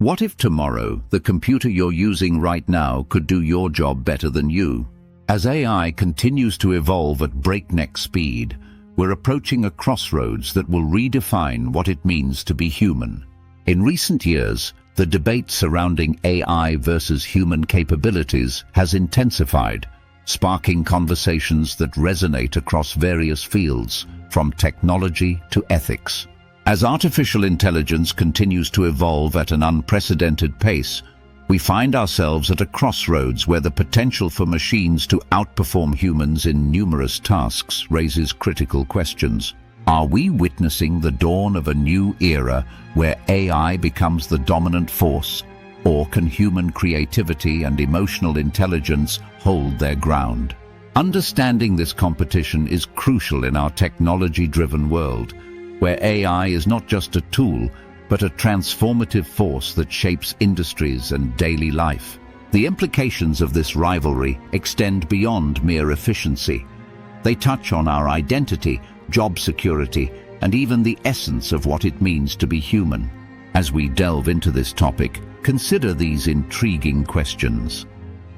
What if tomorrow the computer you're using right now could do your job better than you? As AI continues to evolve at breakneck speed, we're approaching a crossroads that will redefine what it means to be human. In recent years, the debate surrounding AI versus human capabilities has intensified, sparking conversations that resonate across various fields, from technology to ethics. As artificial intelligence continues to evolve at an unprecedented pace, we find ourselves at a crossroads where the potential for machines to outperform humans in numerous tasks raises critical questions. Are we witnessing the dawn of a new era where AI becomes the dominant force, or can human creativity and emotional intelligence hold their ground? Understanding this competition is crucial in our technology-driven world, where AI is not just a tool, but a transformative force that shapes industries and daily life. The implications of this rivalry extend beyond mere efficiency. They touch on our identity, job security, and even the essence of what it means to be human. As we delve into this topic, consider these intriguing questions.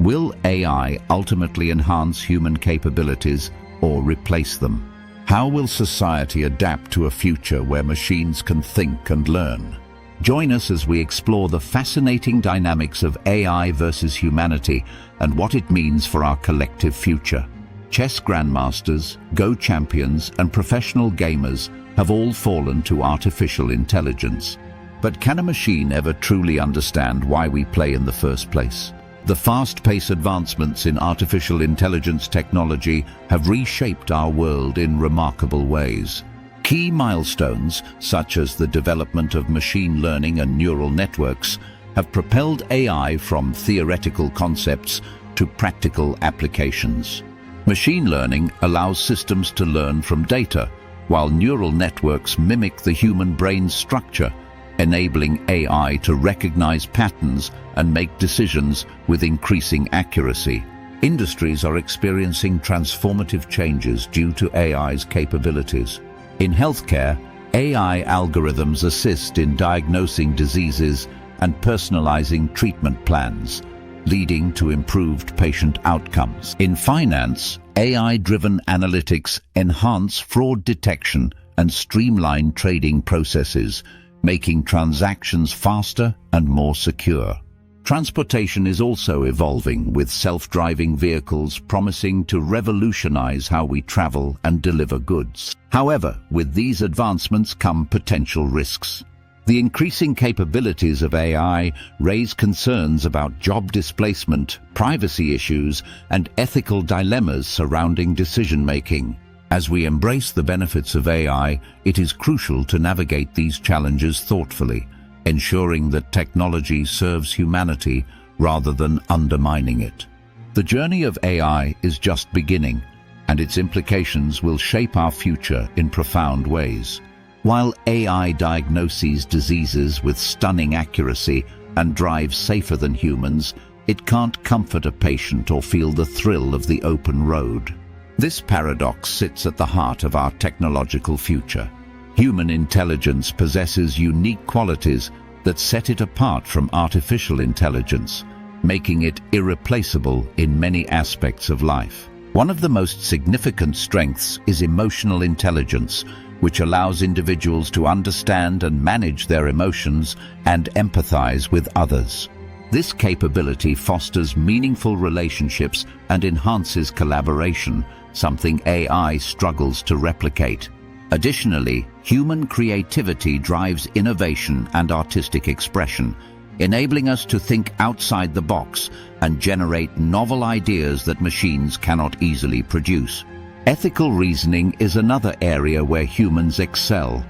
Will AI ultimately enhance human capabilities or replace them? How will society adapt to a future where machines can think and learn? Join us as we explore the fascinating dynamics of AI versus humanity and what it means for our collective future. Chess grandmasters, Go champions, and professional gamers have all fallen to artificial intelligence. But can a machine ever truly understand why we play in the first place? The fast-paced advancements in artificial intelligence technology have reshaped our world in remarkable ways. Key milestones, such as the development of machine learning and neural networks, have propelled AI from theoretical concepts to practical applications. Machine learning allows systems to learn from data, while neural networks mimic the human brain's structure, enabling AI to recognize patterns and make decisions with increasing accuracy. Industries are experiencing transformative changes due to AI's capabilities. In healthcare, AI algorithms assist in diagnosing diseases and personalizing treatment plans, leading to improved patient outcomes. In finance, AI-driven analytics enhance fraud detection and streamline trading processes, making transactions faster and more secure. Transportation is also evolving, with self-driving vehicles promising to revolutionize how we travel and deliver goods. However, with these advancements come potential risks. The increasing capabilities of AI raise concerns about job displacement, privacy issues, and ethical dilemmas surrounding decision-making. As we embrace the benefits of AI, it is crucial to navigate these challenges thoughtfully, ensuring that technology serves humanity rather than undermining it. The journey of AI is just beginning, and its implications will shape our future in profound ways. While AI diagnoses diseases with stunning accuracy and drives safer than humans, it can't comfort a patient or feel the thrill of the open road. This paradox sits at the heart of our technological future. Human intelligence possesses unique qualities that set it apart from artificial intelligence, making it irreplaceable in many aspects of life. One of the most significant strengths is emotional intelligence, which allows individuals to understand and manage their emotions and empathize with others. This capability fosters meaningful relationships and enhances collaboration, something AI struggles to replicate. Additionally, human creativity drives innovation and artistic expression, enabling us to think outside the box and generate novel ideas that machines cannot easily produce. Ethical reasoning is another area where humans excel,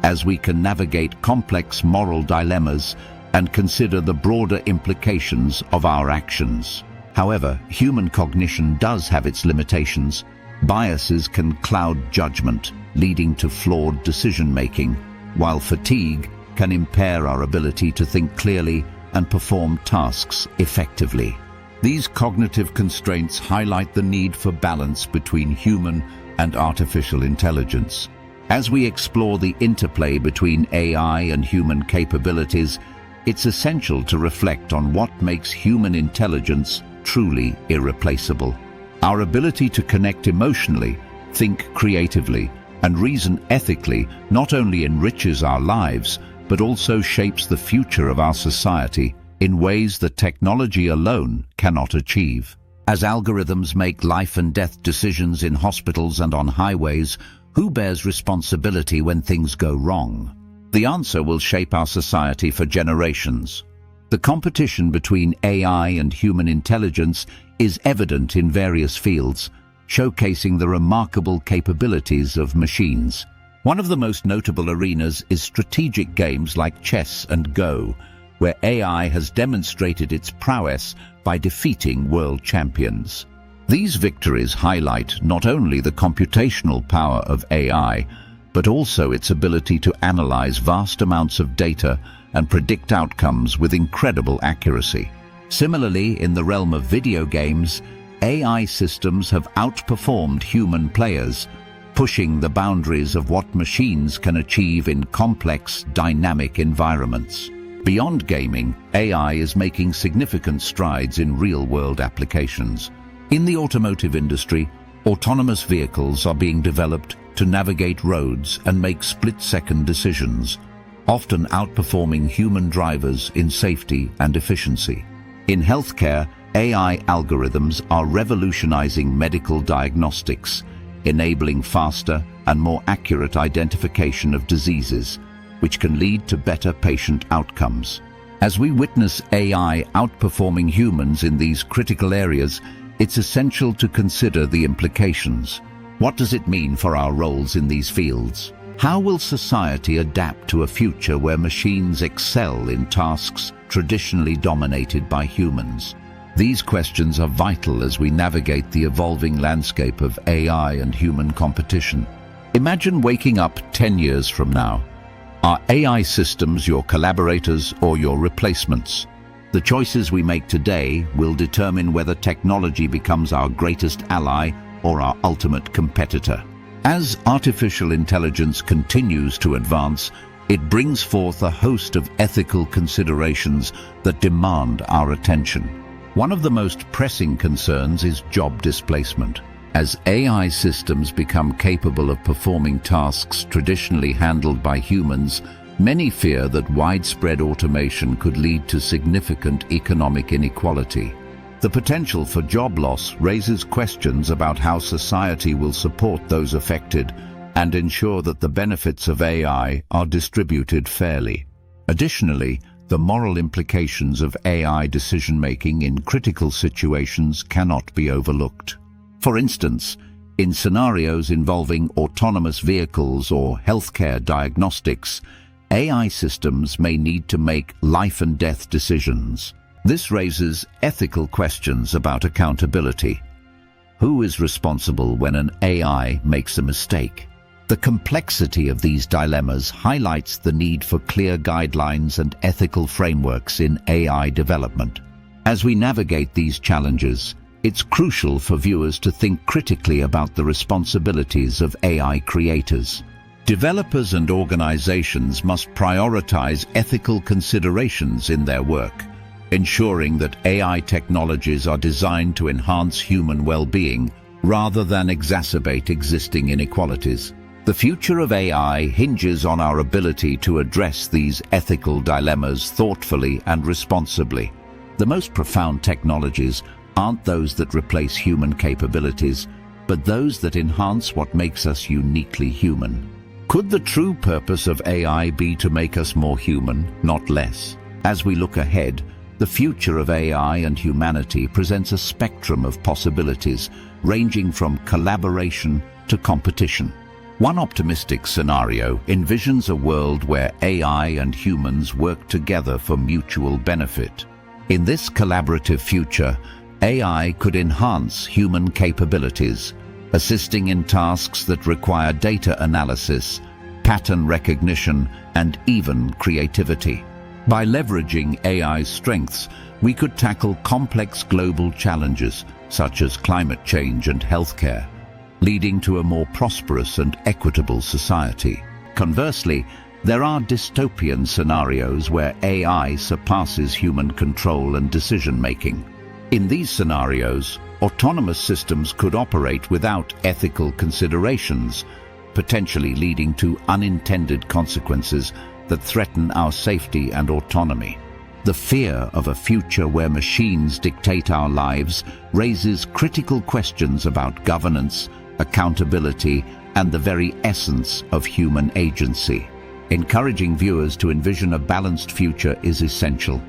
as we can navigate complex moral dilemmas and consider the broader implications of our actions. However, human cognition does have its limitations. Biases can cloud judgment, leading to flawed decision-making, while fatigue can impair our ability to think clearly and perform tasks effectively. These cognitive constraints highlight the need for balance between human and artificial intelligence. As we explore the interplay between AI and human capabilities, it's essential to reflect on what makes human intelligence truly irreplaceable. Our ability to connect emotionally, think creatively, and reason ethically not only enriches our lives, but also shapes the future of our society in ways that technology alone cannot achieve. As algorithms make life and death decisions in hospitals and on highways, who bears responsibility when things go wrong? The answer will shape our society for generations. The competition between AI and human intelligence is evident in various fields, showcasing the remarkable capabilities of machines. One of the most notable arenas is strategic games like chess and Go, where AI has demonstrated its prowess by defeating world champions. These victories highlight not only the computational power of AI, but also its ability to analyze vast amounts of data and predict outcomes with incredible accuracy. Similarly, in the realm of video games, AI systems have outperformed human players, pushing the boundaries of what machines can achieve in complex, dynamic environments. Beyond gaming, AI is making significant strides in real-world applications. In the automotive industry, autonomous vehicles are being developed to navigate roads and make split-second decisions, often outperforming human drivers in safety and efficiency. In healthcare, AI algorithms are revolutionizing medical diagnostics, enabling faster and more accurate identification of diseases, which can lead to better patient outcomes. As we witness AI outperforming humans in these critical areas, it's essential to consider the implications. What does it mean for our roles in these fields? How will society adapt to a future where machines excel in tasks traditionally dominated by humans? These questions are vital as we navigate the evolving landscape of AI and human competition. Imagine waking up 10 years from now. Are AI systems your collaborators or your replacements? The choices we make today will determine whether technology becomes our greatest ally or our ultimate competitor. As artificial intelligence continues to advance, it brings forth a host of ethical considerations that demand our attention. One of the most pressing concerns is job displacement. As AI systems become capable of performing tasks traditionally handled by humans, many fear that widespread automation could lead to significant economic inequality. The potential for job loss raises questions about how society will support those affected and ensure that the benefits of AI are distributed fairly. Additionally, the moral implications of AI decision-making in critical situations cannot be overlooked. For instance, in scenarios involving autonomous vehicles or healthcare diagnostics, AI systems may need to make life and death decisions. This raises ethical questions about accountability. Who is responsible when an AI makes a mistake? The complexity of these dilemmas highlights the need for clear guidelines and ethical frameworks in AI development. As we navigate these challenges, it's crucial for viewers to think critically about the responsibilities of AI creators. Developers and organizations must prioritize ethical considerations in their work, ensuring that AI technologies are designed to enhance human well-being rather than exacerbate existing inequalities. The future of AI hinges on our ability to address these ethical dilemmas thoughtfully and responsibly. The most profound technologies aren't those that replace human capabilities, but those that enhance what makes us uniquely human. Could the true purpose of AI be to make us more human, not less? As we look ahead, the future of AI and humanity presents a spectrum of possibilities, ranging from collaboration to competition. One optimistic scenario envisions a world where AI and humans work together for mutual benefit. In this collaborative future, AI could enhance human capabilities, assisting in tasks that require data analysis, pattern recognition, and even creativity. By leveraging AI's strengths, we could tackle complex global challenges such as climate change and healthcare, leading to a more prosperous and equitable society. Conversely, There are dystopian scenarios where AI surpasses human control and decision-making. In these scenarios, autonomous systems could operate without ethical considerations, potentially leading to unintended consequences that threaten our safety and autonomy. The fear of a future where machines dictate our lives raises critical questions about governance, accountability, and the very essence of human agency. Encouraging viewers to envision a balanced future is essential.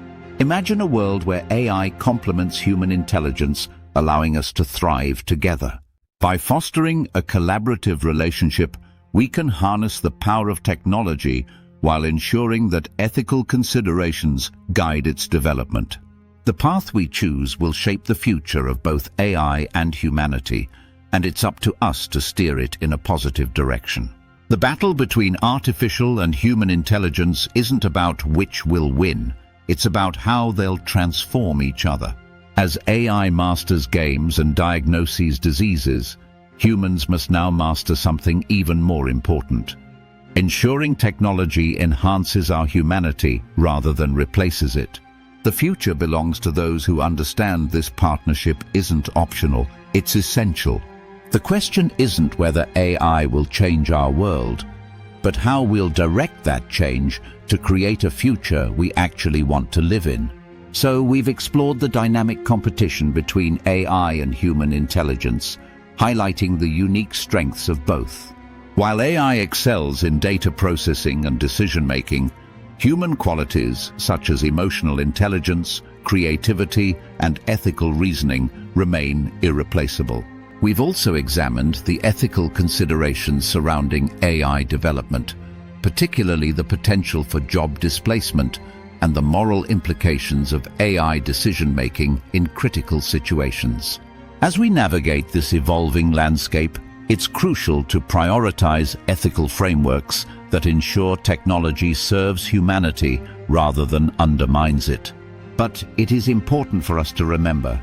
Imagine a world where AI complements human intelligence, allowing us to thrive together. By fostering a collaborative relationship, we can harness the power of technology while ensuring that ethical considerations guide its development. The path we choose will shape the future of both AI and humanity, and it's up to us to steer it in a positive direction. The battle between artificial and human intelligence isn't about which will win, it's about how they'll transform each other. As AI masters games and diagnoses diseases, humans must now master something even more important: ensuring technology enhances our humanity rather than replaces it. The future belongs to those who understand this partnership isn't optional, it's essential. The question isn't whether AI will change our world, but how we'll direct that change to create a future we actually want to live in. So we've explored the dynamic competition between AI and human intelligence, highlighting the unique strengths of both. While AI excels in data processing and decision-making, human qualities such as emotional intelligence, creativity, and ethical reasoning remain irreplaceable. We've also examined the ethical considerations surrounding AI development, particularly the potential for job displacement and the moral implications of AI decision-making in critical situations. As we navigate this evolving landscape, it's crucial to prioritize ethical frameworks that ensure technology serves humanity rather than undermines it. But it is important for us to remember,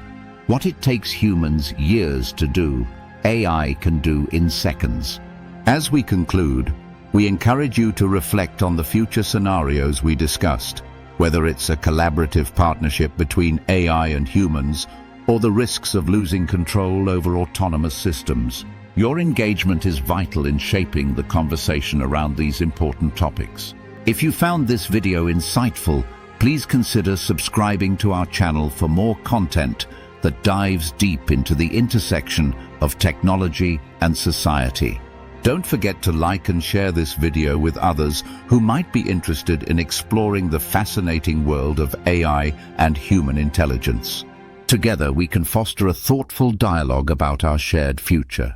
what it takes humans years to do, AI can do in seconds. As we conclude, we encourage you to reflect on the future scenarios we discussed, whether it's a collaborative partnership between AI and humans or the risks of losing control over autonomous systems. Your engagement is vital in shaping the conversation around these important topics. If you found this video insightful, please consider subscribing to our channel for more content that dives deep into the intersection of technology and society. Don't forget to like and share this video with others who might be interested in exploring the fascinating world of AI and human intelligence. Together, we can foster a thoughtful dialogue about our shared future.